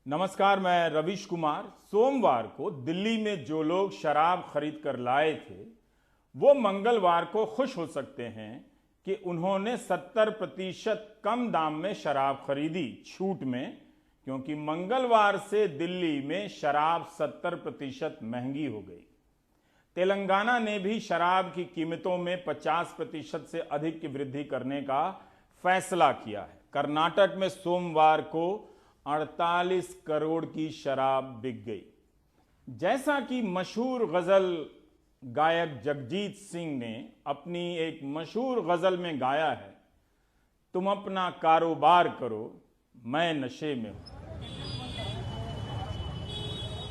नमस्कार, मैं रविश कुमार। सोमवार को दिल्ली में जो लोग शराब खरीद कर लाए थे वो मंगलवार को खुश हो सकते हैं कि उन्होंने 70% कम दाम में शराब खरीदी, छूट में, क्योंकि मंगलवार से दिल्ली में शराब 70% महंगी हो गई। तेलंगाना ने भी शराब की कीमतों में 50% से अधिक की वृद्धि करने का फैसला किया है। कर्नाटक में सोमवार को 48 करोड़ की शराब बिक गई। जैसा कि मशहूर गजल गायक जगजीत सिंह ने अपनी एक मशहूर गजल में गाया है, तुम अपना कारोबार करो, मैं नशे में हूं।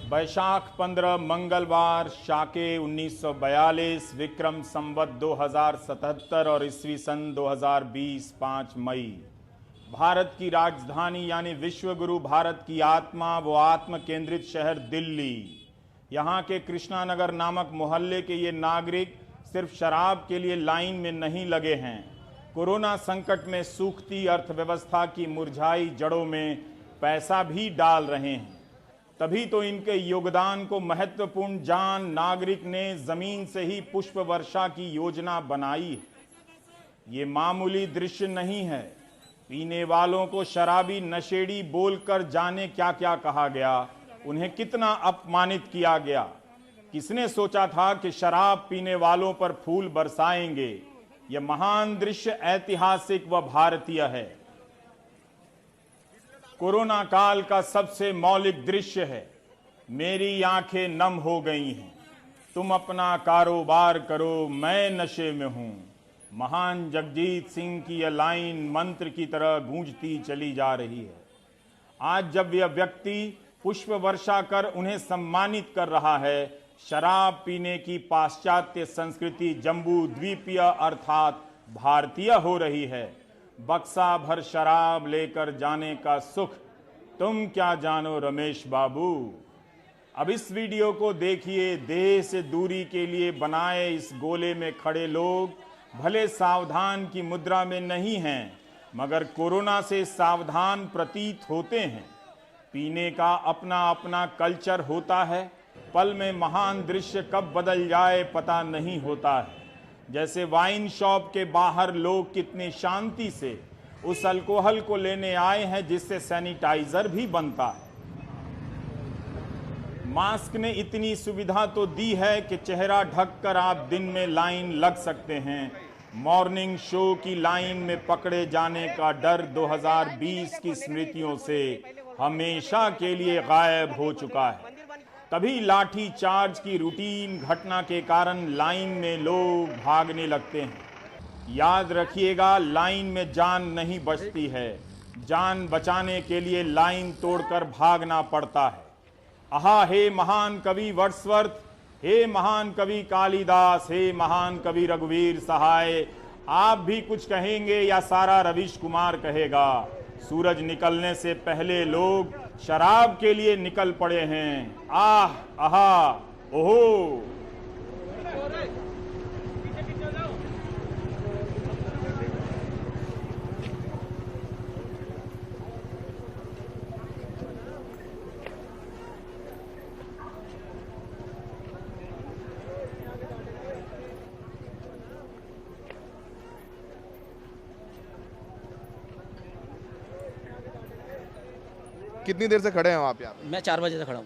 बैशाख 15 मंगलवार, शाके 1942, विक्रम संवत 2077 और ईस्वी सन 2020 5 मई। भारत की राजधानी यानी विश्वगुरु भारत की आत्मा, वो आत्म केंद्रित शहर दिल्ली, यहाँ के कृष्णा नगर नामक मोहल्ले के ये नागरिक सिर्फ शराब के लिए लाइन में नहीं लगे हैं। कोरोना संकट में सूखती अर्थव्यवस्था की मुरझाई जड़ों में पैसा भी डाल रहे हैं। तभी तो इनके योगदान को महत्वपूर्ण जान नागरिक ने जमीन से ही पुष्प वर्षा की योजना बनाई है। ये मामूली दृश्य नहीं है। पीने वालों को शराबी नशेड़ी बोलकर जाने क्या क्या कहा गया, उन्हें कितना अपमानित किया गया। किसने सोचा था कि शराब पीने वालों पर फूल बरसाएंगे। यह महान दृश्य ऐतिहासिक व भारतीय है। कोरोना काल का सबसे मौलिक दृश्य है। मेरी आंखें नम हो गई हैं, तुम अपना कारोबार करो, मैं नशे में हूं। महान जगजीत सिंह की यह लाइन मंत्र की तरह गूंजती चली जा रही है। आज जब यह व्यक्ति पुष्प वर्षा कर उन्हें सम्मानित कर रहा है, शराब पीने की पाश्चात्य संस्कृति जम्बू द्वीपीय अर्थात भारतीय हो रही है। बक्सा भर शराब लेकर जाने का सुख तुम क्या जानो रमेश बाबू। अब इस वीडियो को देखिए। देह से दूरी के लिए बनाए इस गोले में खड़े लोग भले सावधान की मुद्रा में नहीं हैं, मगर कोरोना से सावधान प्रतीत होते हैं। पीने का अपना अपना कल्चर होता है। पल में महान दृश्य कब बदल जाए पता नहीं होता है। जैसे वाइन शॉप के बाहर लोग कितनी शांति से उस अल्कोहल को लेने आए हैं जिससे सैनिटाइजर भी बनता है। मास्क ने इतनी सुविधा तो दी है कि चेहरा ढककर आप दिन में लाइन लग सकते हैं। मॉर्निंग शो की लाइन में पकड़े जाने का डर 2020 की स्मृतियों से हमेशा के लिए गायब हो चुका है। तभी लाठी चार्ज की रूटीन घटना के कारण लाइन में लोग भागने लगते हैं। याद रखिएगा, लाइन में जान नहीं बचती है, जान बचाने के लिए लाइन तोड़कर भागना पड़ता है। आहा, हे महान कवि वर्ड्सवर्थ, हे महान कवि कालिदास, हे महान कवि रघुवीर सहाय, आप भी कुछ कहेंगे या सारा रविश कुमार कहेगा? सूरज निकलने से पहले लोग शराब के लिए निकल पड़े हैं। आह, आहा, ओहो। कितनी देर से खड़े हैं वहाँ पे आप? मैं 4 बजे से खड़ा हूँ।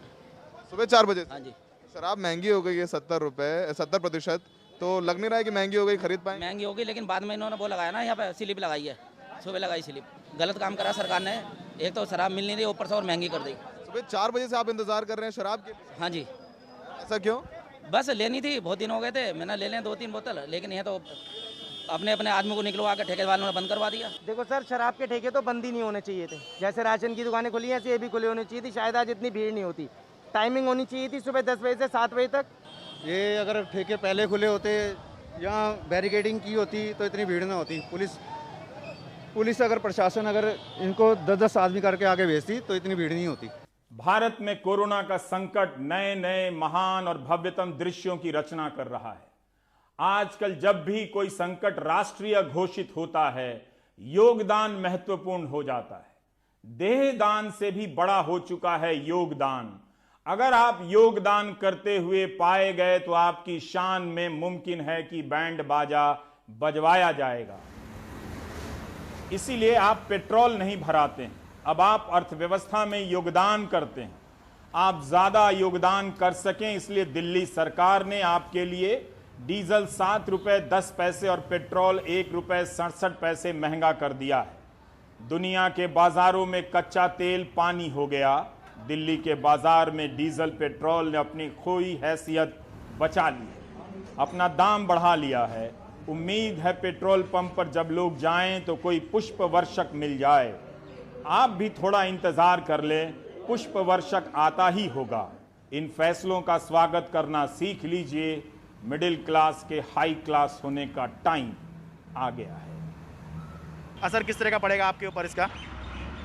सुबह 4 बजे से? हाँ जी। शराब महंगी हो गई है 70 रुपए, 70%। तो लग नहीं रहा है कि महंगी हो गई, खरीद पाए? महंगी हो गई, लेकिन बाद में इन्होंने वो लगाया ना, यहाँ पे स्लिप लगाई है, सुबह लगाई स्लिप। गलत काम करा सरकार ने। एक तो शराब मिल नहीं रही, ऊपर से और महंगी कर दी। सुबह 4 बजे से आप इंतजार कर रहे हैं शराब के? हाँ जी। ऐसा क्यों? बस लेनी थी, बहुत दिन हो गए थे, मैंने ले लें 2-3 बोतल, लेकिन ये तो अपने अपने आदमी को निकलवा के ठेके वालों ने बंद करवा दिया। देखो सर, शराब के ठेके तो बंद ही नहीं होने चाहिए थे। जैसे राशन की दुकानें खुली हैं ऐसे ये भी खुली होनी चाहिए थी। शायद आज इतनी भीड़ नहीं होती। टाइमिंग होनी चाहिए थी सुबह 10 बजे से 7 बजे तक। ये अगर ठेके पहले खुले होते या बैरिकेडिंग की होती तो इतनी भीड़ ना होती। पुलिस अगर प्रशासन अगर इनको 10-10 आदमी करके आगे भेजती तो इतनी भीड़ नहीं होती। भारत में कोरोना का संकट नए नए महान और भव्यतम दृश्यों की रचना कर रहा है। आजकल जब भी कोई संकट राष्ट्रीय घोषित होता है, योगदान महत्वपूर्ण हो जाता है। देहदान से भी बड़ा हो चुका है योगदान। अगर आप योगदान करते हुए पाए गए तो आपकी शान में मुमकिन है कि बैंड बाजा बजवाया जाएगा। इसीलिए आप पेट्रोल नहीं भराते हैं, अब आप अर्थव्यवस्था में योगदान करते हैं। आप ज्यादा योगदान कर सकें इसलिए दिल्ली सरकार ने आपके लिए डीजल 7 रुपए 10 पैसे और पेट्रोल 1 रुपए 67 पैसे महंगा कर दिया है। दुनिया के बाजारों में कच्चा तेल पानी हो गया, दिल्ली के बाजार में डीजल पेट्रोल ने अपनी खोई हैसियत बचा ली है, अपना दाम बढ़ा लिया है। उम्मीद है पेट्रोल पंप पर जब लोग जाएं तो कोई पुष्प वर्षक मिल जाए। आप भी थोड़ा इंतजार कर लें, पुष्प वर्षक आता ही होगा। इन फैसलों का स्वागत करना सीख लीजिए। मिडिल क्लास के हाई क्लास होने का टाइम आ गया है। असर किस तरह का पड़ेगा आपके ऊपर इसका?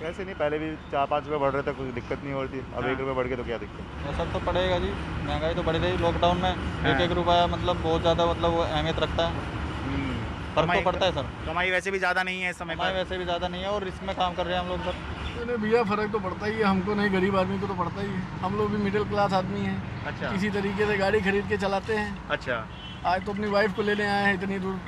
वैसे नहीं, पहले भी 4-5 रुपये बढ़ रहे थे, कोई दिक्कत नहीं हो रही थी। अब 1 रुपये बढ़ गया तो क्या दिक्कत? असर तो पड़ेगा जी, महंगाई तो बढ़ रही। लॉकडाउन में 1-1 रुपया मतलब बहुत ज़्यादा मतलब वो अहमियत रखता है। फर्क तो पड़ता है सर। कमाई वैसे भी ज़्यादा नहीं है इस समय कमाई पर। वैसे भी ज़्यादा नहीं है और इसमें काम कर रहे हैं हम लोग सर। नहीं भैया, फ़र्क तो पड़ता ही है, हमको नहीं, गरीब आदमी को तो पड़ता ही है। हम लोग भी मिडिल क्लास आदमी हैं। अच्छा। किसी तरीके से गाड़ी खरीद के चलाते हैं। अच्छा। आज तो अपनी वाइफ को लेने आए हैं इतनी दूर।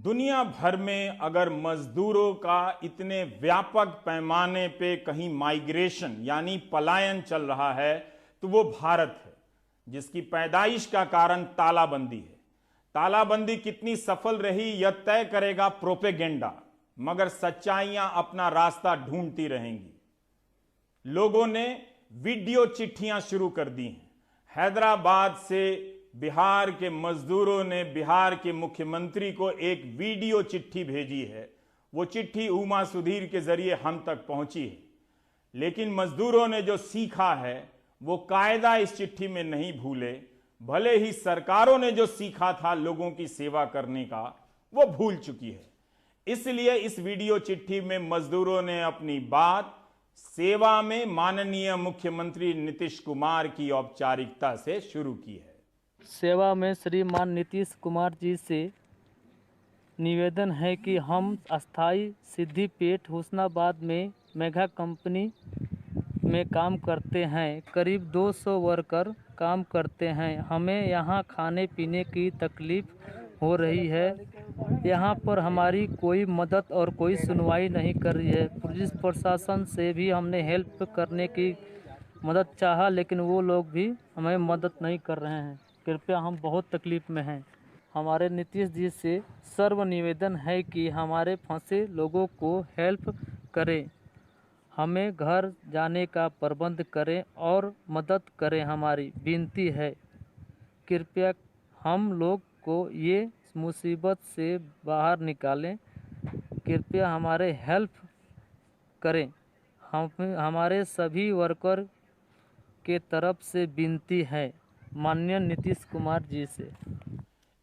दुनिया भर में अगर मजदूरों का इतने व्यापक पैमाने पे कहीं माइग्रेशन यानी पलायन चल रहा है तो वो भारत है, जिसकी पैदाइश का कारण तालाबंदी है। तालाबंदी कितनी सफल रही यह तय करेगा प्रोपेगेंडा, मगर सच्चाइयां अपना रास्ता ढूंढती रहेंगी। लोगों ने वीडियो चिट्ठियां शुरू कर दी हैं। हैदराबाद से बिहार के मजदूरों ने बिहार के मुख्यमंत्री को एक वीडियो चिट्ठी भेजी है। वो चिट्ठी उमा सुधीर के जरिए हम तक पहुंची है, लेकिन मजदूरों ने जो सीखा है वो कायदा इस चिट्ठी में नहीं भूले। भले ही सरकारों ने जो सीखा था लोगों की सेवा करने का, वो भूल चुकी है। इसलिए इस वीडियो चिट्ठी में मजदूरों ने अपनी बात सेवा में माननीय मुख्यमंत्री नीतीश कुमार की औपचारिकता से शुरू की है। सेवा में श्रीमान नीतीश कुमार जी से निवेदन है कि हम अस्थाई सिद्धिपेट हुस्नाबाद में मेगा कंपनी में काम करते हैं। करीब 200 वर्कर काम करते हैं। हमें यहाँ खाने पीने की तकलीफ़ हो रही है। यहाँ पर हमारी कोई मदद और कोई सुनवाई नहीं कर रही है। पुलिस प्रशासन से भी हमने हेल्प करने की मदद चाहा, लेकिन वो लोग भी हमें मदद नहीं कर रहे हैं। कृपया, हम बहुत तकलीफ़ में हैं। हमारे नीतीश जी से सर्व निवेदन है कि हमारे फंसे लोगों को हेल्प करें, हमें घर जाने का प्रबंध करें और मदद करें। हमारी विनती है, कृपया हम लोग को ये मुसीबत से बाहर निकालें। कृपया हमारे हेल्प करें। हमारे सभी वर्कर के तरफ से विनती है माननीय नीतीश कुमार जी से।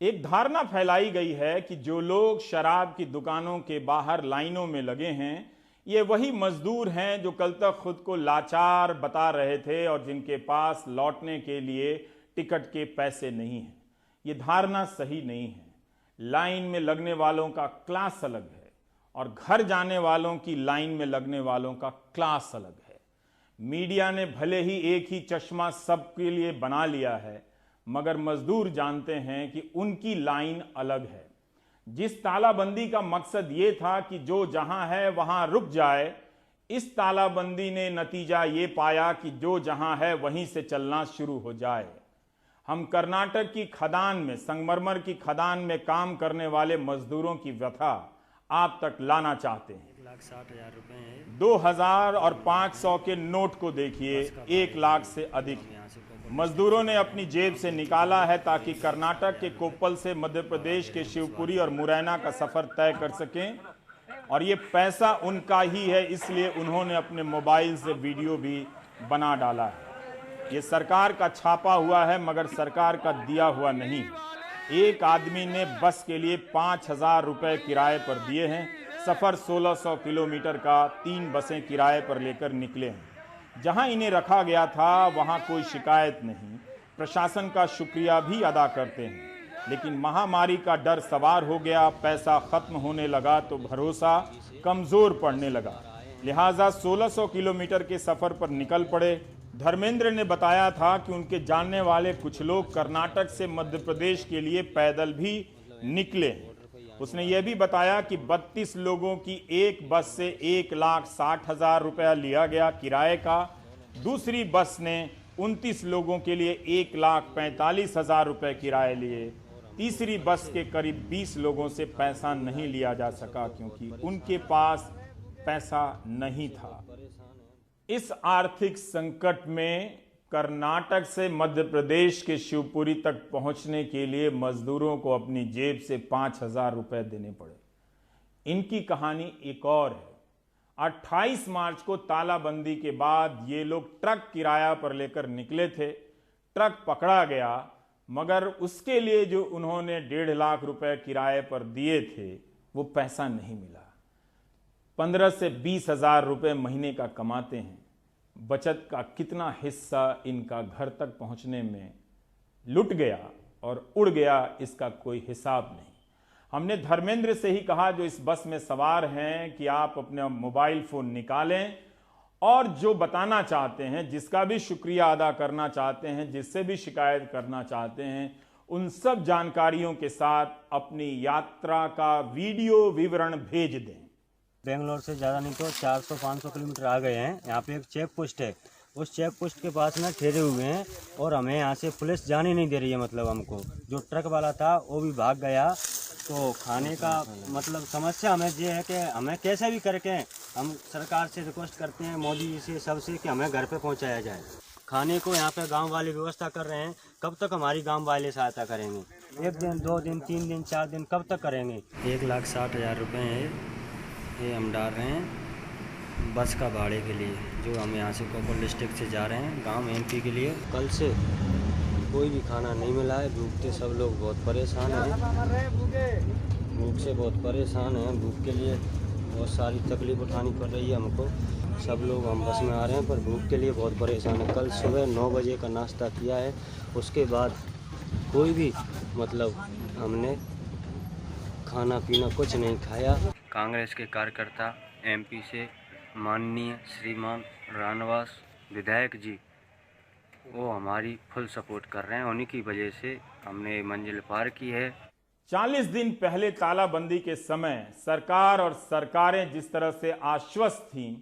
एक धारणा फैलाई गई है कि जो लोग शराब की दुकानों के बाहर लाइनों में लगे हैं ये वही मजदूर हैं जो कल तक खुद को लाचार बता रहे थे और जिनके पास लौटने के लिए टिकट के पैसे नहीं हैं। ये धारणा सही नहीं है। लाइन में लगने वालों का क्लास अलग है और घर जाने वालों की लाइन में लगने वालों का क्लास अलग है। मीडिया ने भले ही एक ही चश्मा सबके लिए बना लिया है, मगर मजदूर जानते हैं कि उनकी लाइन अलग है। जिस तालाबंदी का मकसद ये था कि जो जहां है वहां रुक जाए, इस तालाबंदी ने नतीजा ये पाया कि जो जहां है वहीं से चलना शुरू हो जाए। हम कर्नाटक की खदान में, संगमरमर की खदान में काम करने वाले मजदूरों की व्यथा आप तक लाना चाहते हैं। 1,60,000 रुपए हैं। 2000 और 500 के नोट को देखिए, 1 लाख से अधिक मजदूरों ने अपनी जेब से निकाला है ताकि कर्नाटक के कोप्पल से मध्य प्रदेश के शिवपुरी और मुरैना का सफर तय कर सकें। और ये पैसा उनका ही है, इसलिए उन्होंने अपने मोबाइल से वीडियो भी बना डाला है। ये सरकार का छापा हुआ है मगर सरकार का दिया हुआ नहीं। एक आदमी ने बस के लिए 5,000 रुपए किराए पर दिए हैं। सफर 1600 किलोमीटर का 3 बसें किराए पर लेकर निकले हैं। जहां इन्हें रखा गया था वहां कोई शिकायत नहीं, प्रशासन का शुक्रिया भी अदा करते हैं। लेकिन महामारी का डर सवार हो गया, पैसा खत्म होने लगा तो भरोसा कमजोर पड़ने लगा। लिहाजा 1600 किलोमीटर के सफर पर निकल पड़े। धर्मेंद्र ने बताया था कि उनके जानने वाले कुछ लोग कर्नाटक से मध्य प्रदेश के लिए पैदल भी निकले हैं। उसने यह भी बताया कि 32 लोगों की एक बस से 1,60,000 रुपया लिया गया किराए का। दूसरी बस ने 29 लोगों के लिए 1,45,000 रुपये किराए लिए। तीसरी बस के करीब 20 लोगों से पैसा नहीं लिया जा सका क्योंकि उनके पास पैसा नहीं था। इस आर्थिक संकट में कर्नाटक से मध्य प्रदेश के शिवपुरी तक पहुंचने के लिए मजदूरों को अपनी जेब से 5,000 रुपए देने पड़े। इनकी कहानी एक और है। 28 मार्च को तालाबंदी के बाद ये लोग ट्रक किराया पर लेकर निकले थे। ट्रक पकड़ा गया, मगर उसके लिए जो उन्होंने 1.5 लाख रुपए किराए पर दिए थे वो पैसा नहीं मिला। 15 से 20,000 रुपए महीने का कमाते हैं। बचत का कितना हिस्सा इनका घर तक पहुंचने में लुट गया और उड़ गया, इसका कोई हिसाब नहीं। हमने धर्मेंद्र से ही कहा, जो इस बस में सवार हैं, कि आप अपने मोबाइल फोन निकालें और जो बताना चाहते हैं, जिसका भी शुक्रिया अदा करना चाहते हैं, जिससे भी शिकायत करना चाहते हैं, उन सब जानकारियों के साथ अपनी यात्रा का वीडियो विवरण भेज दें। बेंगलोर से ज़्यादा नहीं तो 400-500 किलोमीटर आ गए हैं। यहाँ पे एक चेक पोस्ट है, उस चेक पोस्ट के पास ना ठहरे हुए हैं और हमें यहाँ से पुलिस जाने नहीं दे रही है। मतलब हमको जो ट्रक वाला था वो भी भाग गया। तो खाने का मतलब समस्या हमें ये है कि हमें कैसे भी करके हम सरकार से रिक्वेस्ट करते हैं, मोदी जी से, सबसे, कि हमें घर पे पहुँचाया जाए। खाने को यहाँ पे गाँव वाले व्यवस्था कर रहे हैं, कब तक हमारी गाँव वाले सहायता करेंगे? 1 दिन, 2 दिन, 3 दिन, 4 दिन, कब तक करेंगे? 1,60,000 रुपये है ये हम डाल रहे हैं बस का भाड़े के लिए, जो हम यहाँ से कोपर डिस्ट्रिक्ट से जा रहे हैं गांव MP के लिए। कल से कोई भी खाना नहीं मिला है, भूख से सब लोग बहुत परेशान हैं, भूख से बहुत परेशान हैं। भूख के लिए बहुत सारी तकलीफ उठानी पड़ रही है हमको। सब लोग हम बस में आ रहे हैं पर भूख के लिए बहुत परेशान है। कल सुबह 9 बजे का नाश्ता किया है, उसके बाद कोई भी मतलब हमने खाना पीना कुछ नहीं खाया। कांग्रेस के कार्यकर्ता MP से माननीय श्रीमान रानवास विधायक जी, वो हमारी फुल सपोर्ट कर रहे हैं। उन्हीं की वजह से हमने मंजिल पार की है। 40 दिन पहले तालाबंदी के समय सरकार और सरकारें जिस तरह से आश्वस्त थीं,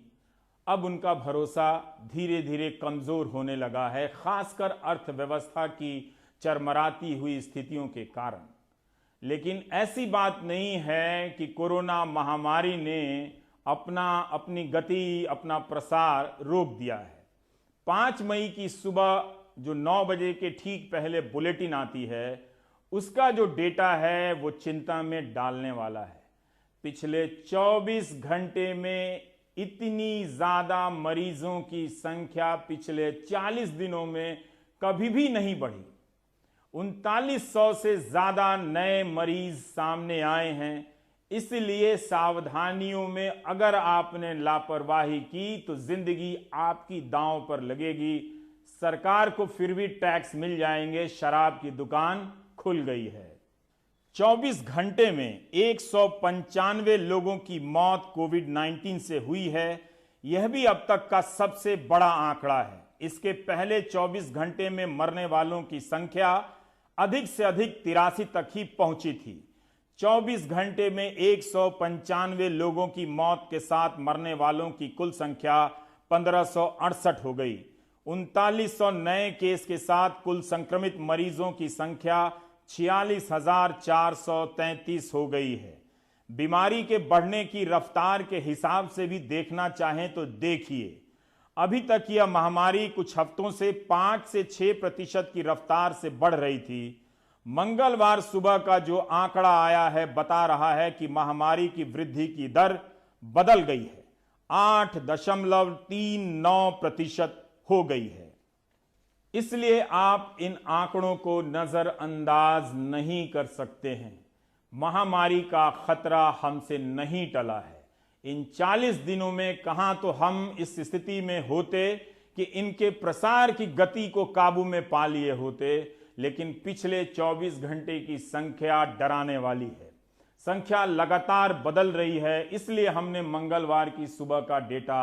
अब उनका भरोसा धीरे धीरे कमजोर होने लगा है, खासकर अर्थव्यवस्था की चरमराती हुई स्थितियों के कारण। लेकिन ऐसी बात नहीं है कि कोरोना महामारी ने अपनी गति, अपना प्रसार रोक दिया है। 5 मई की सुबह जो 9 बजे के ठीक पहले बुलेटिन आती है, उसका जो डेटा है वो चिंता में डालने वाला है। पिछले 24 घंटे में इतनी ज्यादा मरीजों की संख्या पिछले 40 दिनों में कभी भी नहीं बढ़ी। 3900 से ज्यादा नए मरीज सामने आए हैं। इसलिए सावधानियों में अगर आपने लापरवाही की तो जिंदगी आपकी दांव पर लगेगी। सरकार को फिर भी टैक्स मिल जाएंगे, शराब की दुकान खुल गई है। 24 घंटे में 195 लोगों की मौत कोविड-19 से हुई है। यह भी अब तक का सबसे बड़ा आंकड़ा है। इसके पहले 24 घंटे में मरने वालों की संख्या अधिक से अधिक 83 तक ही पहुंची थी। 24 घंटे में 195 लोगों की मौत के साथ मरने वालों की कुल संख्या 1568 हो गई। 3900 नए केस के साथ कुल संक्रमित मरीजों की संख्या 46,433 हो गई है। बीमारी के बढ़ने की रफ्तार के हिसाब से भी देखना चाहें तो देखिए, अभी तक यह महामारी कुछ हफ्तों से 5 से 6% की रफ्तार से बढ़ रही थी। मंगलवार सुबह का जो आंकड़ा आया है बता रहा है कि महामारी की वृद्धि की दर बदल गई है, 8.39% हो गई है। इसलिए आप इन आंकड़ों को नजरअंदाज नहीं कर सकते हैं। महामारी का खतरा हमसे नहीं टला है। इन 40 दिनों में कहां तो हम इस स्थिति में होते कि इनके प्रसार की गति को काबू में पा लिए होते, लेकिन पिछले 24 घंटे की संख्या डराने वाली है। संख्या लगातार बदल रही है, इसलिए हमने मंगलवार की सुबह का डेटा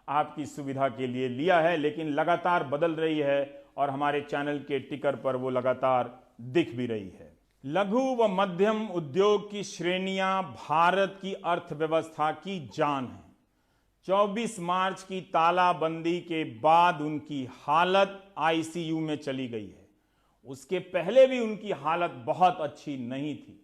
आपकी सुविधा के लिए लिया है, लेकिन लगातार बदल रही है और हमारे चैनल के टिकर पर वो लगातार दिख भी रही है। लघु व मध्यम उद्योग की श्रेणियां भारत की अर्थव्यवस्था की जान है। 24 मार्च की तालाबंदी के बाद उनकी हालत आईसीयू में चली गई है। उसके पहले भी उनकी हालत बहुत अच्छी नहीं थी।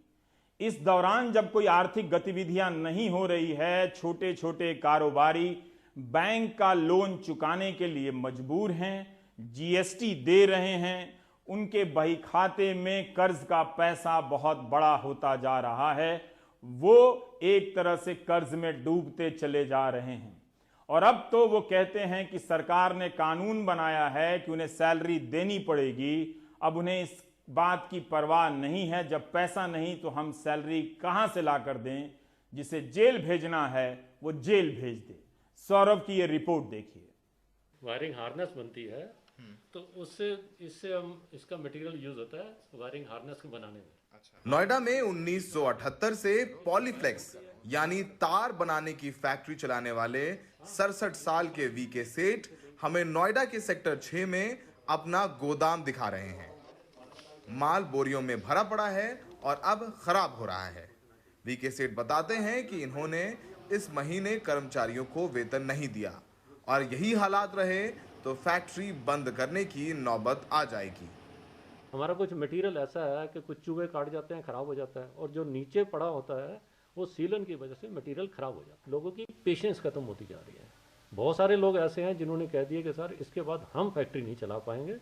इस दौरान जब कोई आर्थिक गतिविधियां नहीं हो रही है, छोटे छोटे कारोबारी बैंक का लोन चुकाने के लिए मजबूर हैं, जीएसटी दे रहे हैं, उनके बही खाते में कर्ज का पैसा बहुत बड़ा होता जा रहा है, वो एक तरह से कर्ज में डूबते चले जा रहे हैं। और अब तो वो कहते हैं कि सरकार ने कानून बनाया है कि उन्हें सैलरी देनी पड़ेगी। अब उन्हें इस बात की परवाह नहीं है, जब पैसा नहीं तो हम सैलरी कहां से ला कर दें। जिसे जेल भेजना है वो जेल भेज दे। सौरभ की ये रिपोर्ट देखिए। वायरिंग हार्नेस बनती है, तो उससे इससे हम इसका मटेरियल यूज होता है वायरिंग हार्नेस को बनाने में। नोएडा में 1978 से पॉलीफ्लेक्स यानी तार बनाने की फैक्ट्री चलाने वाले 67 साल के वीके सेठ हमें नोएडा के सेक्टर 6 में अपना गोदाम दिखा रहे हैं। माल बोरियों में भरा पड़ा है और अब खराब हो रहा है। वीके सेठ बताते हैं कि इन्होंने इस महीने कर्मचारियों को वेतन नहीं दिया और यही हालात रहे तो फैक्ट्री बंद करने की नौबत आ जाएगी। हमारा कुछ मटेरियल ऐसा है कि कुछ चूहे काट जाते हैं, खराब हो जाता है, और जो नीचे पड़ा होता है वो सीलन की वजह से मटेरियल खराब हो जाता है। लोगों की पेशेंस खत्म होती जा रही है। बहुत सारे लोग ऐसे हैं जिन्होंने कह दिया कि सर इसके बाद हम फैक्ट्री नहीं चला पाएंगे,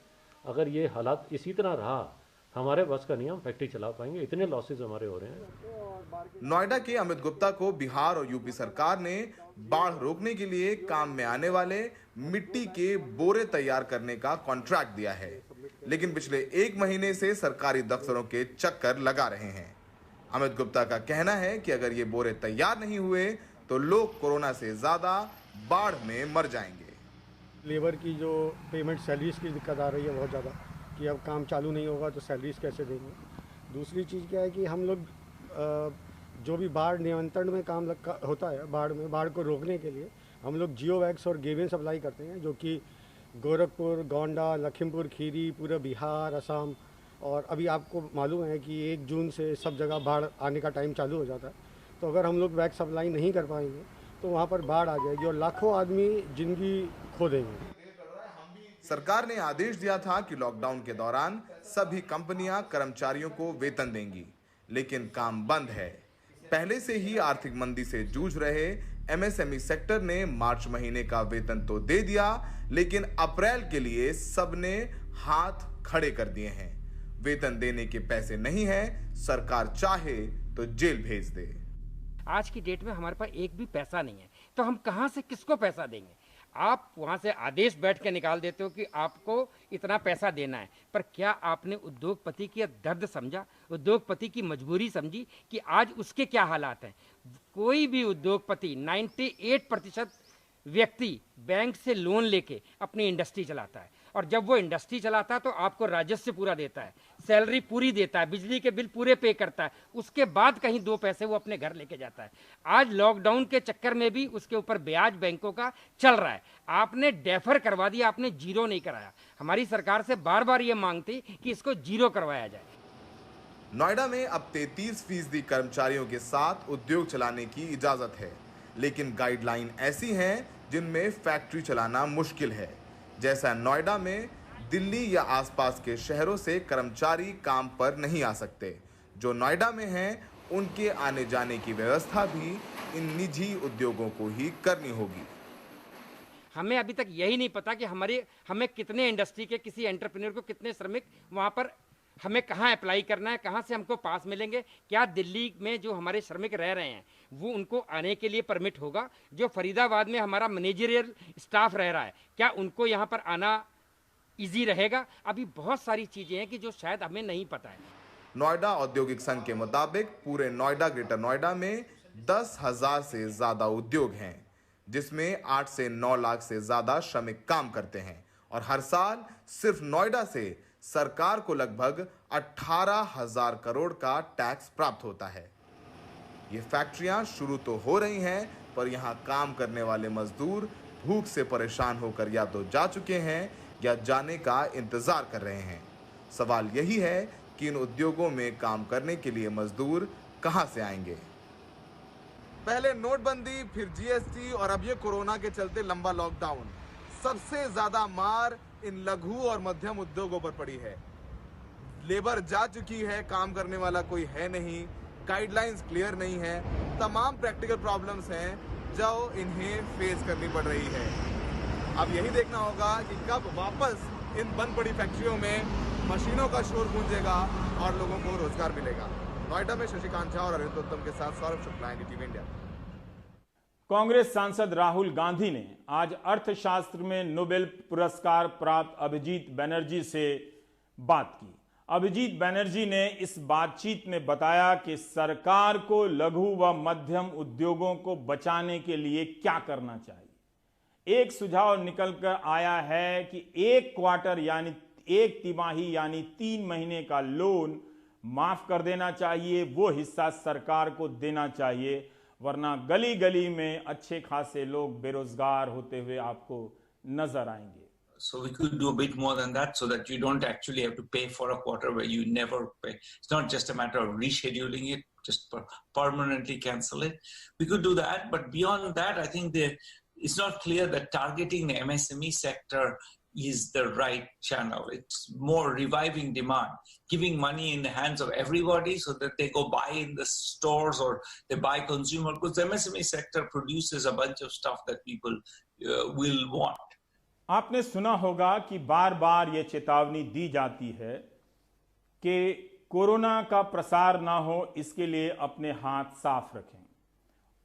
अगर ये हालात इसी तरह रहा हमारे बस का नहीं, हम फैक्ट्री चला पाएंगे, इतने लॉसेज हमारे हो रहे हैं। नोएडा के अमित गुप्ता को बिहार और यूपी सरकार ने बाढ़ रोकने के लिए काम में आने वाले मिट्टी के बोरे तैयार करने का कॉन्ट्रैक्ट दिया है, लेकिन पिछले 1 महीने से सरकारी दफ्तरों के चक्कर लगा रहे हैं। अमित गुप्ता का कहना है कि अगर ये बोरे तैयार नहीं हुए तो लोग कोरोना से ज्यादा बाढ़ में मर जाएंगे। लेबर की जो पेमेंट सैलरीज की दिक्कत आ रही है बहुत ज़्यादा, कि अब काम चालू नहीं होगा तो सैलरीज कैसे देंगे। दूसरी चीज़ क्या है कि हम लोग जो भी बाढ़ नियंत्रण में काम होता है, बाढ़ को रोकने के लिए हम लोग जियो वैक्स और गेविन सप्लाई करते हैं, जो कि गोरखपुर, गोंडा, लखीमपुर खीरी, पूरा बिहार, असम, और अभी आपको मालूम है कि 1 जून से सब जगह बाढ़ आने का टाइम चालू हो जाता है। तो अगर हम लोग वैक्स सप्लाई नहीं कर पाएंगे तो वहाँ पर बाढ़ आ जाएगी और लाखों आदमी जिंदगी खो देंगे। सरकार ने आदेश दिया था कि लॉकडाउन के दौरान सभी कंपनियां कर्मचारियों को वेतन देंगी, लेकिन काम बंद है। पहले से ही आर्थिक मंदी से जूझ रहे एमएसएमई सेक्टर ने मार्च महीने का वेतन तो दे दिया, लेकिन अप्रैल के लिए सबने हाथ खड़े कर दिए हैं। वेतन देने के पैसे नहीं है, सरकार चाहे तो जेल भेज दे। आज की डेट में हमारे पास एक भी पैसा नहीं है, तो हम कहां से किसको पैसा देंगे। आप वहां से आदेश बैठ के निकाल देते हो कि आपको इतना पैसा देना है, पर क्या आपने उद्योगपति की दर्द समझा, उद्योगपति की मजबूरी समझी कि आज उसके क्या हालात हैं। कोई भी उद्योगपति 98% व्यक्ति बैंक से लोन लेके अपनी इंडस्ट्री चलाता है, और जब वो इंडस्ट्री चलाता है तो आपको राजस्व पूरा देता है, सैलरी पूरी देता है, बिजली के बिल पूरे पे करता है, उसके बाद कहीं 2 पैसे वो अपने घर लेके जाता है। आज लॉकडाउन के चक्कर में भी उसके ऊपर ब्याज बैंकों का चल रहा है। आपने डेफर करवा दिया, आपने जीरो नहीं कराया। हमारी सरकार से बार बार ये मांग थी कि इसको जीरो करवाया जाए। नोएडा में अब 33% कर्मचारियों के साथ उद्योग चलाने की इजाजत है, लेकिन गाइडलाइन ऐसी हैं जिनमें फैक्ट्री चलाना मुश्किल है। जैसा नोएडा में दिल्ली या आसपास के शहरों से कर्मचारी काम पर नहीं आ सकते। जो नोएडा में हैं, उनके आने जाने की व्यवस्था भी इन निजी उद्योगों को ही करनी होगी। हमें अभी तक यही नहीं पता कि हमें कितने इंडस्ट्री के किसी एंटरप्रेन्योर को कितने श्रमिक वहाँ पर हमें कहाँ अप्लाई करना है, कहाँ से हमको पास मिलेंगे। क्या दिल्ली में जो हमारे श्रमिक रह रहे हैं वो उनको आने के लिए परमिट होगा? जो फरीदाबाद में हमारा मैनेजरियल स्टाफ रह रहा है, क्या उनको यहाँ पर आना इजी रहेगा? अभी बहुत सारी चीज़ें हैं कि जो शायद हमें नहीं पता है। नोएडा औद्योगिक संघ के मुताबिक पूरे नोएडा, ग्रेटर नोएडा में 10,000 से ज़्यादा उद्योग हैं, जिसमें 8 से 9 लाख से ज़्यादा श्रमिक काम करते हैं। और हर साल सिर्फ नोएडा से सरकार को लगभग 18,000 करोड़ का टैक्स प्राप्त होता है। ये फैक्ट्रियां शुरू तो हो रही हैं, पर यहां काम करने वाले मजदूर भूख से परेशान होकर या तो जा चुके हैं या जाने का इंतजार कर रहे हैं। सवाल यही है कि इन उद्योगों में काम करने के लिए मजदूर कहां से आएंगे। पहले नोटबंदी, फिर जीएसटी और अब ये कोरोना के चलते लंबा लॉकडाउन। सबसे ज्यादा मार इन लघु और मध्यम उद्योगों पर पड़ी है। लेबर जा चुकी है, काम करने वाला कोई है नहीं, गाइडलाइंस क्लियर नहीं है, तमाम प्रैक्टिकल प्रॉब्लम्स हैं जो इन्हें फेस करनी पड़ रही है। अब यही देखना होगा कि कब वापस इन बंद पड़ी फैक्ट्रियों में मशीनों का शोर गूंजेगा और लोगों को रोजगार मिलेगा। नोएडा में शशिकांत झा और अरविंद उत्तम के साथ सौरभ शुक्ला, एनडीटीवी इंडिया। कांग्रेस सांसद राहुल गांधी ने आज अर्थशास्त्र में नोबेल पुरस्कार प्राप्त अभिजीत बनर्जी से बात की। अभिजीत बनर्जी ने इस बातचीत में बताया कि सरकार को लघु व मध्यम उद्योगों को बचाने के लिए क्या करना चाहिए। एक सुझाव निकलकर आया है कि एक क्वार्टर यानी एक तिमाही यानी 3 महीने का लोन माफ कर देना चाहिए, वो हिस्सा सरकार को देना चाहिए, वरना गली गली में अच्छे खासे लोग बेरोजगार होते हुए आपको नजर आएंगे। So we could do a bit more than that so that you don't actually have to pay for a quarter where you never pay. It's not just a matter of rescheduling it, just permanently cancel it. We could do that, but beyond that, I think it's not clear that targeting the MSME sector is the right channel. It's more reviving demand, giving money in the hands of everybody so that they go buy in the stores or they buy consumer goods. The MSME sector produces a bunch of stuff that people will want. आपने सुना होगा कि बार बार ये चेतावनी दी जाती है कि corona का प्रसार ना हो, इसके लिए अपने हाथ साफ रखें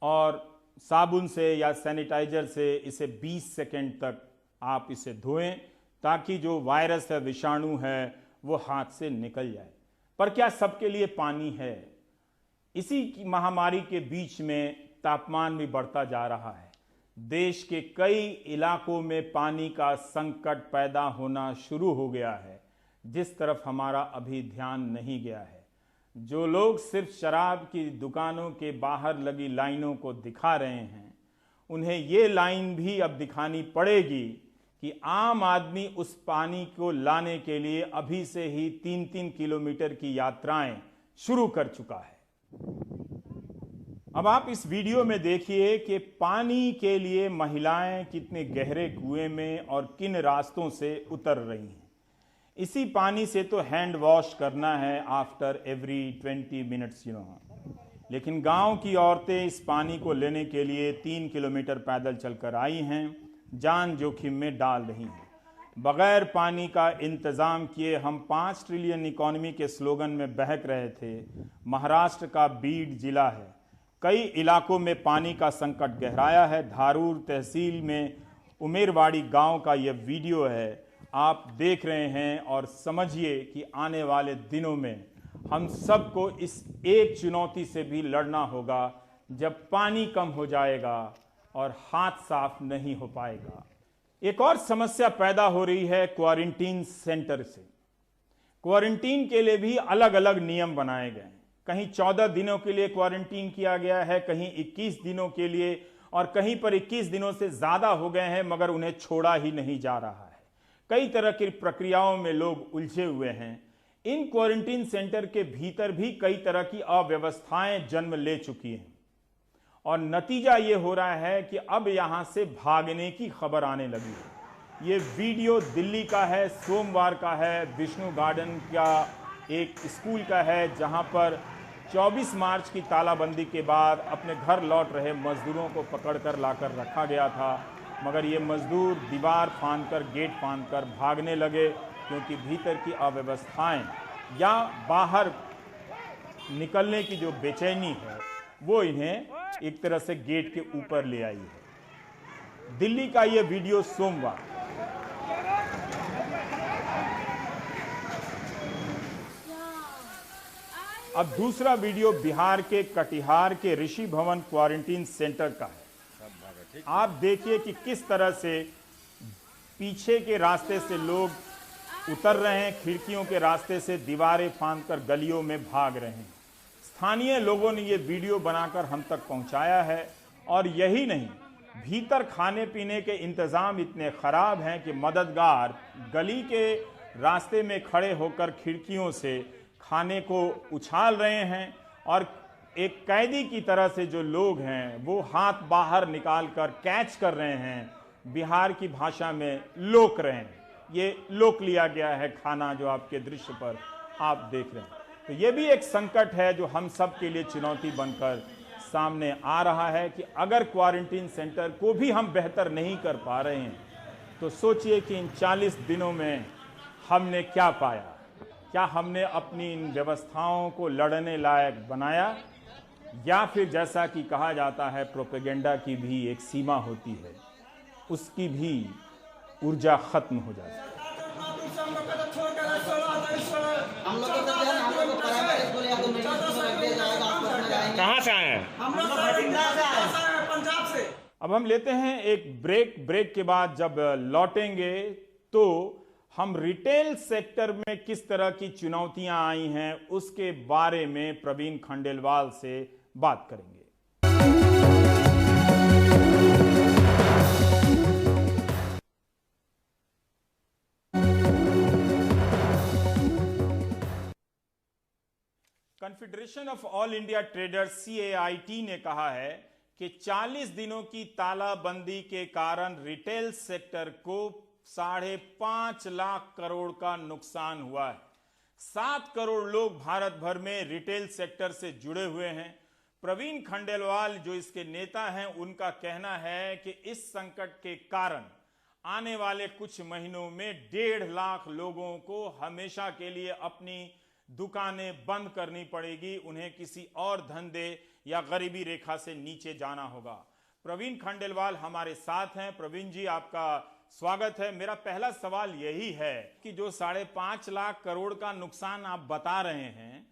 और साबुन से या सैनिटाइजर से इसे 20 सेकंड तक आप इसे धोएं ताकि जो वायरस है, विषाणु है, वो हाथ से निकल जाए। पर क्या सबके लिए पानी है? इसी महामारी के बीच में तापमान भी बढ़ता जा रहा है। देश के कई इलाकों में पानी का संकट पैदा होना शुरू हो गया है, जिस तरफ हमारा अभी ध्यान नहीं गया है। जो लोग सिर्फ शराब की दुकानों के बाहर लगी लाइनों को दिखा रहे हैं, उन्हें ये लाइन भी अब दिखानी पड़ेगी कि आम आदमी उस पानी को लाने के लिए अभी से ही 3-3 किलोमीटर की यात्राएं शुरू कर चुका है। अब आप इस वीडियो में देखिए कि पानी के लिए महिलाएं कितने गहरे कुएं में और किन रास्तों से उतर रही हैं। इसी पानी से तो हैंड वॉश करना है आफ्टर एवरी 20 मिनट्स लेकिन गांव की औरतें इस पानी को लेने के लिए 3 किलोमीटर पैदल चलकर आई हैं, जान जोखिम में डाल रही हैं। बगैर पानी का इंतजाम किए हम 5 ट्रिलियन इकोनॉमी के स्लोगन में बहक रहे थे। महाराष्ट्र का बीड जिला है, कई इलाकों में पानी का संकट गहराया है। धारूर तहसील में उमेरवाड़ी गांव का यह वीडियो है, आप देख रहे हैं और समझिए कि आने वाले दिनों में हम सबको इस एक चुनौती से भी लड़ना होगा जब पानी कम हो जाएगा और हाथ साफ नहीं हो पाएगा। एक और समस्या पैदा हो रही है क्वारंटीन सेंटर से। क्वारंटीन के लिए भी अलग अलग नियम बनाए गए हैं। कहीं 14 दिनों के लिए क्वारंटीन किया गया है, कहीं 21 दिनों के लिए, और कहीं पर 21 दिनों से ज्यादा हो गए हैं मगर उन्हें छोड़ा ही नहीं जा रहा है। कई तरह की प्रक्रियाओं में लोग उलझे हुए हैं। इन क्वारंटीन सेंटर के भीतर भी कई तरह की अव्यवस्थाएं जन्म ले चुकी हैं और नतीजा ये हो रहा है कि अब यहां से भागने की खबर आने लगी है। ये वीडियो दिल्ली का है, सोमवार का है, विष्णु गार्डन का एक स्कूल का है, जहां पर 24 मार्च की तालाबंदी के बाद अपने घर लौट रहे मजदूरों को पकड़कर लाकर रखा गया था, मगर ये मजदूर दीवार फांदकर, गेट फांदकर भागने लगे क्योंकि भीतर की अव्यवस्थाएं या बाहर निकलने की जो बेचैनी है वो इन्हें एक तरह से गेट के ऊपर ले आई है। दिल्ली का ये वीडियो सोमवार। अब दूसरा वीडियो बिहार के कटिहार के ऋषि भवन क्वारंटीन सेंटर का है। आप देखिए कि किस तरह से पीछे के रास्ते से लोग उतर रहे हैं, खिड़कियों के रास्ते से दीवारें फांदकर गलियों में भाग रहे हैं। स्थानीय लोगों ने ये वीडियो बनाकर हम तक पहुंचाया है। और यही नहीं, भीतर खाने पीने के इंतजाम इतने खराब हैं कि मददगार गली के रास्ते में खड़े होकर खिड़कियों से खाने को उछाल रहे हैं और एक कैदी की तरह से जो लोग हैं वो हाथ बाहर निकालकर कैच कर रहे हैं, बिहार की भाषा में लोक रहे हैं। ये लोक लिया गया है खाना जो आपके दृश्य पर आप देख रहे हैं। तो ये भी एक संकट है जो हम सब के लिए चुनौती बनकर सामने आ रहा है कि अगर क्वारंटीन सेंटर को भी हम बेहतर नहीं कर पा रहे हैं तो सोचिए कि इन 40 दिनों में हमने क्या पाया। क्या हमने अपनी इन व्यवस्थाओं को लड़ने लायक बनाया, या फिर जैसा कि कहा जाता है प्रोपेगेंडा की भी एक सीमा होती है, उसकी भी ऊर्जा खत्म हो जाती है। कहाँ से आए हैं? पंजाब से। अब हम लेते हैं एक ब्रेक के बाद जब लौटेंगे तो हम रिटेल सेक्टर में किस तरह की चुनौतियां आई हैं उसके बारे में प्रवीण खंडेलवाल से बात करेंगे। Confederation of all India traders CAIT ने कहा है कि 40 दिनों की तालाबंदी के कारण रिटेल सेक्टर को 5.5 लाख करोड़ का नुकसान हुआ है। 7 करोड़ लोग भारत भर में रिटेल सेक्टर से जुड़े हुए हैं। प्रवीण खंडेलवाल जो इसके नेता हैं, उनका कहना है कि इस संकट के कारण आने वाले कुछ महीनों में 1.5 लाख लोगों को हमेशा के लिए अपनी दुकानें बंद करनी पड़ेगी, उन्हें किसी और धंधे या गरीबी रेखा से नीचे जाना होगा। प्रवीण खंडेलवाल हमारे साथ हैं। प्रवीण जी, आपका स्वागत है। मेरा पहला सवाल यही है कि जो 5.5 लाख करोड़ का नुकसान आप बता रहे हैं,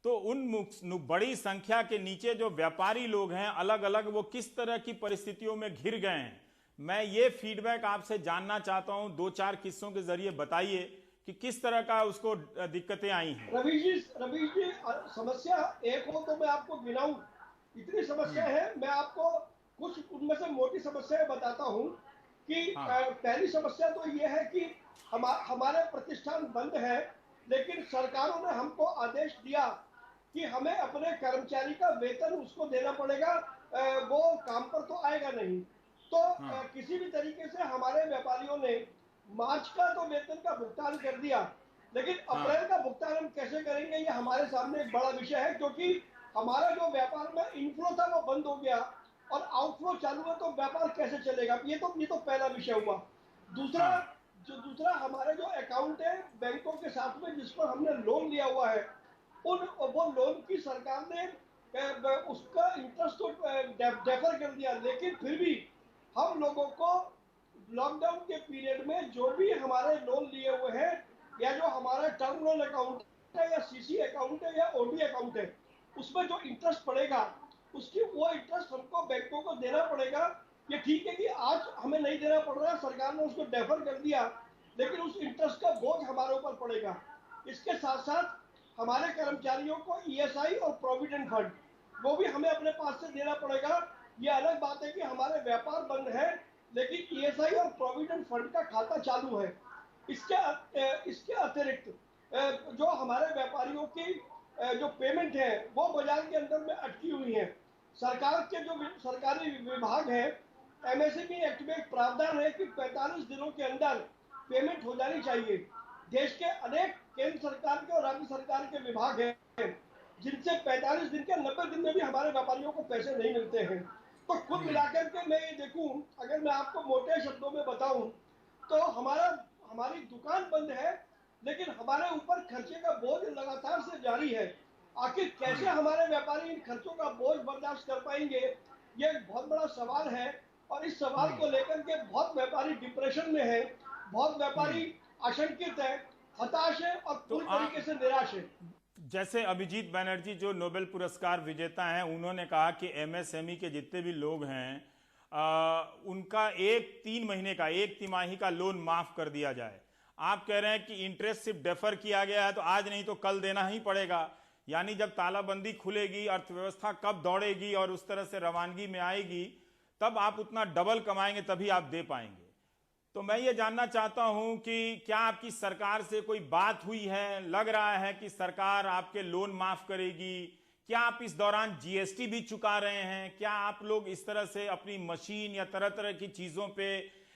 तो उन बड़ी संख्या के नीचे जो व्यापारी लोग हैं अलग अलग, वो किस तरह की परिस्थितियों में घिर गए हैं? मैं ये फीडबैक आपसे जानना चाहता हूं। 2-4 किस्सों के जरिए बताइए कि किस तरह का उसको दिक्कतें आई हैं। रवीश जी, समस्या एक हो तो मैं आपको गिनाऊं, इतनी समस्या है। मैं आपको कुछ उनमें से मोटी समस्याएं बताता हूं कि पहली समस्या तो ये है कि हमारे प्रतिष्ठान बंद है, लेकिन सरकारों ने हमको आदेश दिया कि हमें अपने कर्मचारी का वेतन उसको देना पड़ेगा, वो काम पर तो आएगा नहीं। तो किसी भी तरीके से हमारे व्यापारियों ने मार्च का तो वेतन का भुगतान कर दिया, लेकिन अप्रैल का भुगतान हम कैसे करेंगे, ये हमारे सामने एक बड़ा विषय है। क्योंकि हमारा जो व्यापार में इनफ्लो था वो बंद हो गया और आउटफ्लो चालू है, तो व्यापार कैसे चलेगा? ये तो पहला विषय हुआ। दूसरा हमारे जो अकाउंट है बैंकों के साथ में, जिस पर हमने लोन लिया हुआ है, वो लोन की सरकार ने उसका इंटरेस्ट तो डेफर कर दिया, लेकिन फिर भी हम लोगों को लॉकडाउन के पीरियड में जो भी हमारे लोन लिए हुए हैं, या जो हमारा टर्म लोन अकाउंट है, या CC अकाउंट है, या OD अकाउंट है, उसमें जो इंटरेस्ट पड़ेगा वो इंटरेस्ट हमको बैंकों को देना पड़ेगा। ये ठीक है कि आज हमें नहीं देना पड़ रहा है, सरकार ने उसको डेफर कर दिया, लेकिन उस इंटरेस्ट का बोझ हमारे ऊपर पड़ेगा। इसके साथ साथ हमारे कर्मचारियों को ESI और प्रोविडेंट फंड वो भी हमें अपने पास से देना पड़ेगा। ये अलग बात है कि हमारे व्यापार बंद है, लेकिन ESI और प्रोविडेंट फंड का खाता चालू है। इसके अतिरिक्त जो हमारे व्यापारियों की जो पेमेंट है वो बाजार के अंदर में अटकी हुई है। सरकार के जो सरकारी विभाग है, MSME एक्ट में एक प्रावधान है कि 45 दिनों के अंदर पेमेंट हो जानी चाहिए। देश के अनेक केंद्र सरकार के और राज्य सरकार के विभाग हैं जिनसे 45 दिन के 90 दिन में भी हमारे व्यापारियों को पैसे नहीं मिलते हैं। तो कुल मिलाकर के मैं ये देखूं, अगर मैं आपको मोटे शब्दों में बताऊं, तो हमारी दुकान बंद है, लेकिन हमारे ऊपर खर्चे का बोझ लगातार से जारी है। आखिर कैसे हमारे व्यापारी इन खर्चों का बोझ बर्दाश्त कर पाएंगे, ये एक बहुत बड़ा सवाल है। और इस सवाल को लेकर के बहुत व्यापारी डिप्रेशन में है, बहुत व्यापारी आशंकित है, हताश है और पूरी तरीके से निराश है। जैसे अभिजीत बैनर्जी जो नोबेल पुरस्कार विजेता हैं, उन्होंने कहा कि MSME के जितने भी लोग हैं उनका 3 महीने का 1 तिमाही का लोन माफ कर दिया जाए। आप कह रहे हैं कि इंटरेस्ट सिर्फ डेफर किया गया है, तो आज नहीं तो कल देना ही पड़ेगा। यानी जब तालाबंदी खुलेगी, अर्थव्यवस्था कब दौड़ेगी और उस तरह से रवानगी में आएगी, तब आप उतना डबल कमाएंगे, तभी आप दे पाएंगे। तो मैं ये जानना चाहता हूं कि क्या आपकी सरकार से कोई बात हुई है? लग रहा है कि सरकार आपके लोन माफ करेगी। क्या आप इस दौरान जीएसटी भी चुका रहे हैं? क्या आप लोग इस तरह से अपनी मशीन या तरह तरह की चीजों पे,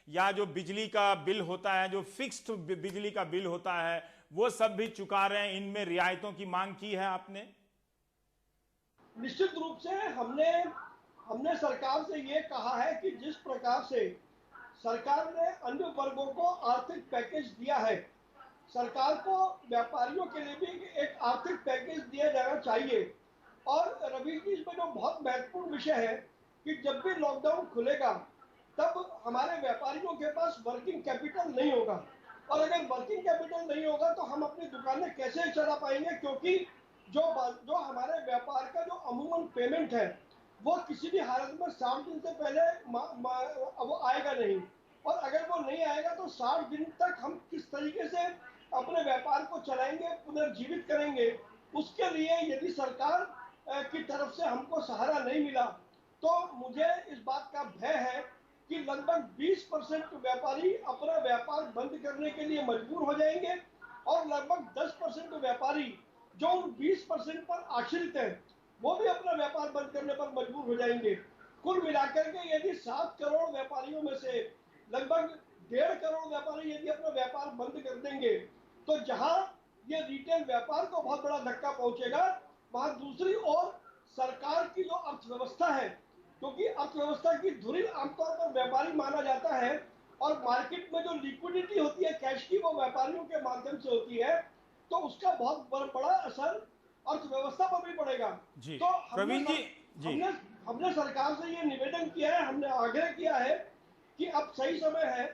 या जो बिजली का बिल होता है, जो फिक्स्ड बिजली का बिल होता है, वो सब भी चुका रहे हैं? इनमें रियायतों की मांग की है आपने? निश्चित रूप से हमने सरकार से ये कहा है कि जिस प्रकार से सरकार ने अन्य वर्गों को आर्थिक पैकेज दिया है, सरकार को व्यापारियों के लिए भी एक आर्थिक पैकेज दिया जाना चाहिए। और रवि जी, इसमें जो बहुत महत्वपूर्ण विषय है कि जब भी लॉकडाउन खुलेगा तब हमारे व्यापारियों के पास वर्किंग कैपिटल नहीं होगा, और अगर वर्किंग कैपिटल नहीं होगा तो हम अपनी दुकानें कैसे चला पाएंगे? क्योंकि जो हमारे व्यापार का जो अमूमन पेमेंट है वो किसी भी हालत में 60 दिन से पहले वो आएगा नहीं, और अगर वो नहीं आएगा तो 60 दिन तक हम किस तरीके से अपने व्यापार को चलाएंगे, पुनर्जीवित करेंगे? उसके लिए यदि सरकार की तरफ से हमको सहारा नहीं मिला तो मुझे इस बात का भय है कि लगभग 20% व्यापारी अपना व्यापार बंद करने के लिए मजबूर हो जाएंगे, और लगभग 10% व्यापारी जो उन 20% पर आश्रित है वो भी अपना व्यापार बंद करने पर मजबूर हो जाएंगे। कुल मिलाकर के यदि 7 करोड़ व्यापारियों में से लगभग 1.5 करोड़ व्यापारी यदि अपना व्यापार बंद कर देंगे तो जहां ये रिटेल व्यापार को बहुत बड़ा धक्का पहुंचेगा, वहां दूसरी ओर सरकार की जो अर्थव्यवस्था है, क्योंकि अर्थव्यवस्था की धुरी आमतौर पर व्यापारी माना जाता है, और मार्केट में जो लिक्विडिटी होती है कैश की, वो व्यापारियों के माध्यम से होती है, तो उसका बहुत बड़ा असर अर्थव्यवस्था पर भी पड़ेगा। तो प्रवीण जी, हमने सरकार से ये निवेदन किया है, हमने आग्रह किया है कि अब सही समय है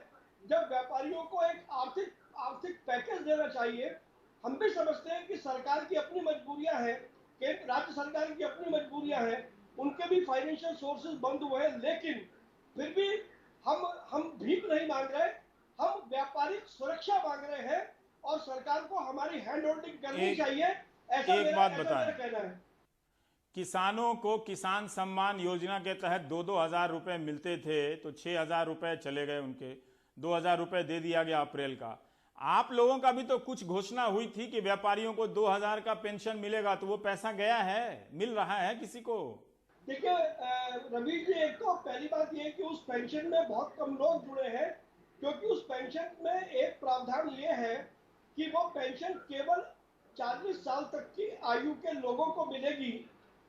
जब व्यापारियों को एक आर्थिक पैकेज देना चाहिए। हम भी समझते हैं कि सरकार की अपनी मजबूरियां हैं, राज्य सरकार की अपनी मजबूरियां हैं, उनके भी फाइनेंशियल सोर्सेज बंद हुए हैं, लेकिन फिर भी हम भीख नहीं मांग रहे, हम व्यापारिक सुरक्षा मांग रहे हैं, और सरकार को हमारी हैंड होल्डिंग करनी चाहिए। एक बात बताएं, किसानों को किसान सम्मान योजना के तहत 2-2 हजार रुपए मिलते थे, तो 6,000 रुपए चले गए, उनके 2,000 रुपए दे दिया गया अप्रैल का। आप लोगों का भी तो कुछ घोषणा हुई थी कि व्यापारियों को 2,000 का पेंशन मिलेगा, तो वो पैसा गया है, मिल रहा है किसी को? देखिए रवि जी, एक तो पहली बात ये है कि उस पेंशन में बहुत कम लोग जुड़े हैं, क्योंकि उस पेंशन में एक प्रावधान ये है कि वो पेंशन केवल 40 साल तक की आयु के लोगों को मिलेगी,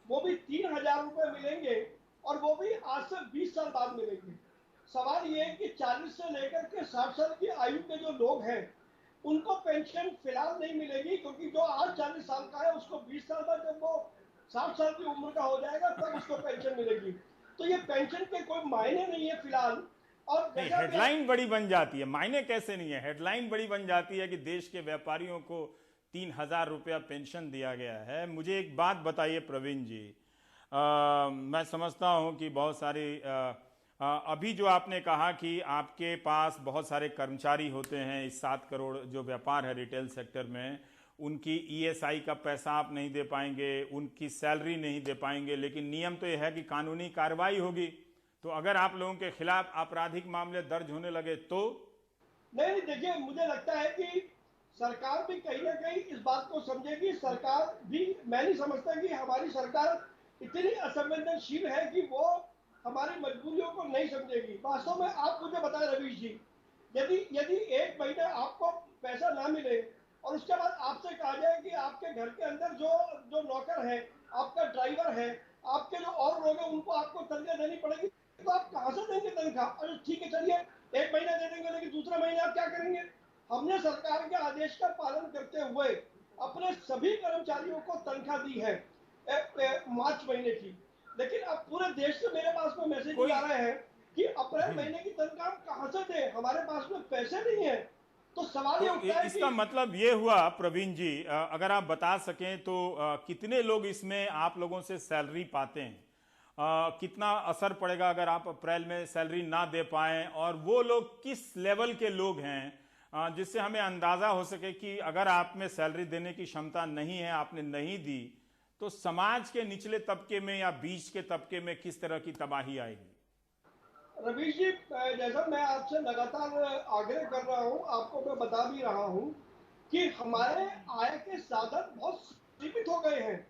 वो भी 3,000 रुपए मिलेंगे, और वो भी आज से 20 साल बाद मिलेंगे। सवाल ये है कि 40 से लेकर के 60 साल की आयु के जो लोग हैं उनको पेंशन फिलहाल नहीं मिलेगी, क्योंकि जो आज 40 साल का है उसको 20 साल बाद जब वो 60 साल की उम्र का हो जाएगा तब उसको पेंशन मिलेगी। तो ये पेंशन के कोई मायने नहीं है फिलहाल। और हेडलाइन बड़ी बन जाती है, मायने कैसे नहीं है, हेडलाइन बड़ी बन जाती है कि देश के व्यापारियों को 3,000 रुपया पेंशन दिया गया है। मुझे एक बात बताइए प्रवीण जी, मैं समझता हूं कि बहुत सारी अभी जो आपने कहा कि आपके पास बहुत सारे कर्मचारी होते हैं, इस 7 करोड़ जो व्यापार है रिटेल सेक्टर में, उनकी ईएसआई का पैसा आप नहीं दे पाएंगे, उनकी सैलरी नहीं दे पाएंगे, लेकिन नियम तो यह है कि कानूनी कार्रवाई होगी। तो अगर आप लोगों के खिलाफ आपराधिक मामले दर्ज होने लगे तो? नहीं, देखिए मुझे लगता है कि सरकार भी कहीं ना कहीं इस बात को समझेगी। सरकार भी, मैं नहीं समझता कि हमारी सरकार इतनी असंवेदनशील है कि वो हमारी मजबूरियों को नहीं समझेगी। वास्तव में आप मुझे बताएं रवीश जी, यदि 1 महीने आपको पैसा ना मिले और उसके बाद आपसे कहा जाए कि आपके घर के अंदर जो नौकर है, आपका ड्राइवर है, आपके जो और लोग हैं, उनको आपको तनख्वाह देनी पड़ेगी, तो आप कहाँ से देंगे तनख्वाह? अरे ठीक है, चलिए 1 महीना दे देंगे, लेकिन दूसरा महीना आप क्या करेंगे? हमने सरकार के आदेश का पालन करते हुए अपने सभी कर्मचारियों को तनख्वाह दी है मार्च महीने की, लेकिन अब पूरे देश से मेरे पास में मैसेज आ रहे हैं कि अप्रैल महीने की तनख्वाह कहां से दें, हमारे पास में पैसे नहीं है। तो सवाल ये उठता है इसका मतलब ये हुआ प्रवीण जी, अगर आप बता सकें तो कितने लोग इसमें आप लोगों से सैलरी पाते हैं, कितना असर पड़ेगा अगर आप अप्रैल में सैलरी ना दे पाएं, और वो लोग किस लेवल के लोग हैं जिससे हमें अंदाजा हो सके कि अगर आप में सैलरी देने की क्षमता नहीं है, आपने नहीं दी, तो समाज के निचले तबके में या बीच के तबके में किस तरह की तबाही आएगी? रवीश जी, जैसा मैं आपसे लगातार आग्रह कर रहा हूं, आपको मैं बता भी रहा हूं कि हमारे आय के साधन बहुत सीमित हो गए हैं।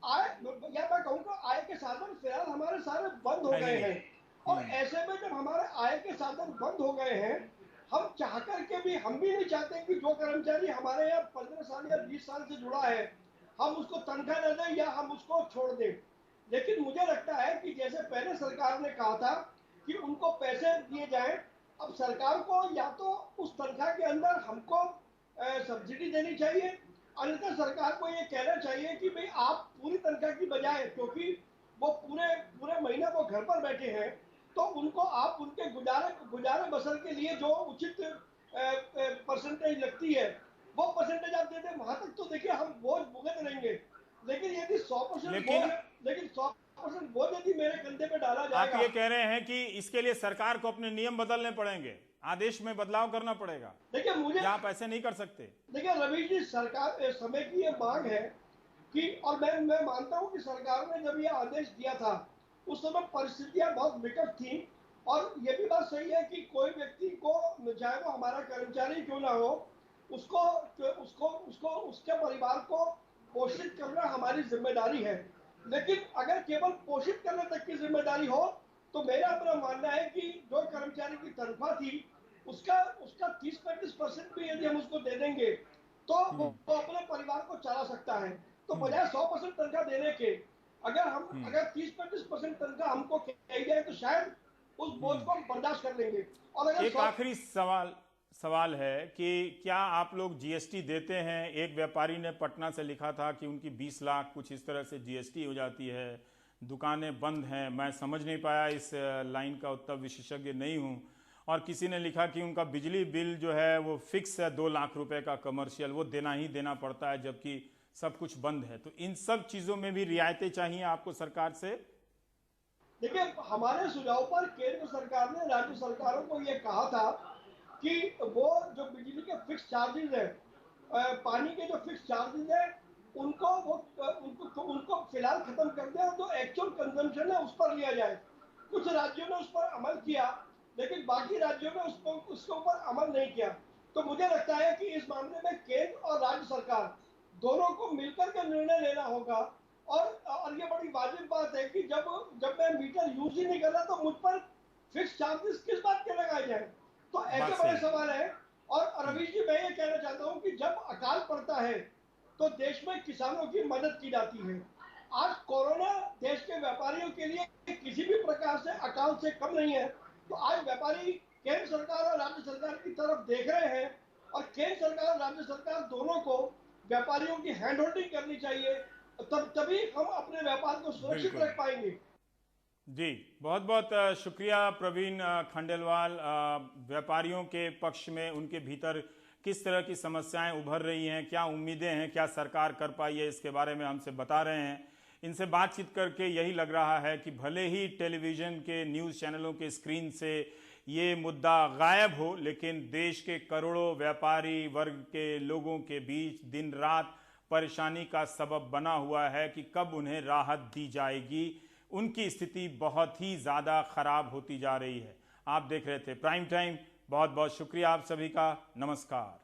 आय, या मैं कहूँगा आय के साधन फिलहाल हमारे सारे बंद हो गए हैं, और ऐसे में जब हमारे आय के साधन बंद हो गए हैं, हम चाह करके भी, हम भी नहीं चाहते कि जो कर्मचारी हमारे यहाँ 15 साल या 20 साल से जुड़ा है, हम उसको तनख्वाह न दें या हम उसको छोड़ दें। लेकिन मुझे लगता है कि जैसे पहले सरकार ने कहा था कि उनको पैसे दिए जाएं, अब सरकार को या तो उस तनख्वाह के अंदर हमको सब्सिडी देनी चाहिए, अन्यथा सरकार को ये कहना चाहिए कि भाई आप पूरी तनख्वाह की बजाय, क्योंकि वो पूरे महीने वो घर पर बैठे हैं, तो उनको आप उनके गुजारे बसर के लिए जो उचित परसेंटेज लगती है वो परसेंटेज आप दे दें। वहां तक तो देखिए हम बोझ भुगत रहेंगे, लेकिन यदि 100% बोझ यदि मेरे कंधे पे डाला जाएगा। आप ये कह रहे हैं कि इसके लिए सरकार को अपने नियम बदलने पड़ेंगे, आदेश में बदलाव करना पड़ेगा। देखिए मुझे, आप ऐसे नहीं कर सकते। देखिए रवीश जी, सरकार समय की ये मांग है कि, और मैं मानता हूं कि सरकार ने जब ये आदेश दिया था उस समय परिस्थितियां बहुत विकट थी, और ये भी बात सही है कि कोई व्यक्ति को, चाहे वो हमारा कर्मचारी क्यों ना हो, उसको उसके परिवार को पोषित करना हमारी जिम्मेदारी है। लेकिन अगर केवल पोषित करने तक की जिम्मेदारी हो, तो मेरा अपना मानना है कि जो कर्मचारी की तनख्वाह थी उसका 30-35% भी यदि हम उसको दे देंगे तो वो अपने परिवार को चला सकता है। तो बजाय 100% तनख्वाह देने के, अगर 30-35% तनख्वाह हमको कही जाए तो शायद उस बोझ को हम बर्दाश्त कर लेंगे। और अगर एक आखिरी सवाल है कि क्या आप लोग जीएसटी देते हैं? एक व्यापारी ने पटना से लिखा था कि उनकी 20 लाख कुछ इस तरह से जीएसटी हो जाती है, दुकानें बंद हैं। मैं समझ नहीं पाया, इस लाइन का उत्तर विशेषज्ञ नहीं हूं। और किसी ने लिखा कि उनका बिजली बिल जो है वो फिक्स है, 2 लाख रुपए का कमर्शियल, वो देना ही देना पड़ता है जबकि सब कुछ बंद है। तो इन सब चीजों में भी रियायतें चाहिए आपको सरकार से? देखिए, हमारे सुझाव पर केंद्र सरकार ने राज्य सरकारों को ये कहा था कि वो जो बिजली के फिक्स चार्जेस है, पानी के जो फिक्स चार्जेस है, उनको फिलहाल खत्म कर दें और जो एक्चुअल कंजम्पशन है उस पर लिया जाए। कुछ राज्यों ने उस पर अमल किया, लेकिन बाकी राज्यों ने उसके ऊपर अमल नहीं किया। तो मुझे लगता है कि इस मामले में केंद्र और राज्य सरकार दोनों को मिलकर के निर्णय लेना होगा। और ये बड़ी वाजिब बात है कि जब मैं मीटर यूज ही नहीं कर रहा तो मुझ पर फिक्स चार्जेस किस बात के लगाए जाए? तो ऐसे बड़े सवाल है। और रवीश जी, मैं ये कहना चाहता हूँ कि जब अकाल पड़ता है तो देश में किसानों की मदद की जाती है। आज कोरोना देश के व्यापारियों के लिए किसी भी प्रकार से अकाल से कम नहीं है। तो आज व्यापारी केंद्र सरकार और राज्य सरकार की तरफ देख रहे हैं, और केंद्र सरकार और राज्य सरकार दोनों को व्यापारियों की हैंड होल्डिंग करनी चाहिए, तभी हम अपने व्यापार को सुरक्षित रख पाएंगे। जी, बहुत बहुत शुक्रिया प्रवीण खंडेलवाल। व्यापारियों के पक्ष में उनके भीतर किस तरह की समस्याएं उभर रही हैं, क्या उम्मीदें हैं, क्या सरकार कर पाई है, इसके बारे में हमसे बता रहे हैं। इनसे बातचीत करके यही लग रहा है कि भले ही टेलीविज़न के न्यूज़ चैनलों के स्क्रीन से ये मुद्दा गायब हो, लेकिन देश के करोड़ों व्यापारी वर्ग के लोगों के बीच दिन रात परेशानी का सबब बना हुआ है कि कब उन्हें राहत दी जाएगी। उनकी स्थिति बहुत ही ज़्यादा खराब होती जा रही है। आप देख रहे थे प्राइम टाइम। बहुत बहुत शुक्रिया आप सभी का। नमस्कार।